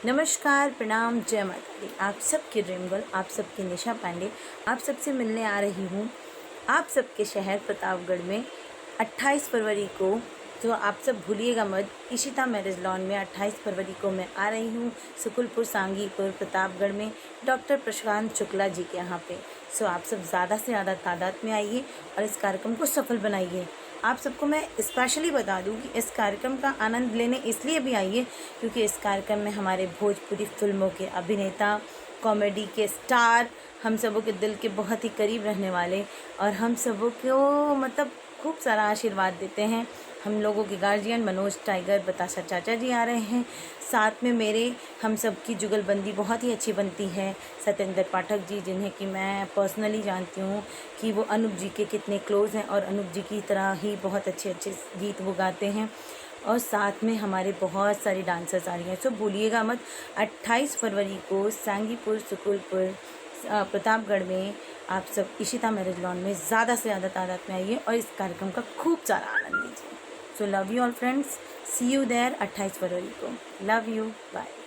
नमस्कार, प्रणाम, जय माता दी। आप सबकी ड्रीम गर्ल, आप सबकी निशा पांडे, आप सबसे मिलने आ रही हूँ आप सबके शहर प्रतापगढ़ में 28 फरवरी को। तो आप सब भूलिएगा मत, इशिता मैरिज लॉन में 28 फरवरी को मैं आ रही हूँ सुकुलपुर सांगीपुर प्रतापगढ़ में डॉक्टर प्रशांत शुक्ला जी के यहाँ पे। सो आप सब ज़्यादा से ज़्यादा तादाद में आइए और इस कार्यक्रम को सफल बनाइए। आप सबको मैं स्पेशली बता दूं कि इस कार्यक्रम का आनंद लेने इसलिए भी आइए क्योंकि इस कार्यक्रम में हमारे भोजपुरी फिल्मों के अभिनेता, कॉमेडी के स्टार, हम सबों के दिल के बहुत ही करीब रहने वाले और हम सबों को मतलब खूब सारा आशीर्वाद देते हैं। हम लोगों के गार्जियन मनोज टाइगर बताशा चाचा जी आ रहे हैं। साथ में मेरे हम सब की जुगलबंदी बहुत ही अच्छी बनती है। सत्येंद्र पाठक जी, जिन्हें कि मैं पर्सनली जानती हूँ कि वो अनूप जी के कितने क्लोज़ हैं और अनूप जी की तरह ही बहुत अच्छे अच्छे गीत वो गाते हैं। और साथ में हमारे बहुत सारी डांसर्स आ रही हैं। सो भूलिएगा मत, 28 फरवरी को सांगीपुर सुकुलपुर प्रतापगढ़ में आप सब इशिता मैरिज लॉन में ज़्यादा से ज़्यादा तादाद में आइए और इस कार्यक्रम का खूब सारा आनंद लीजिए। So love you all friends, see you there 28 फरवरी को। Love you, bye.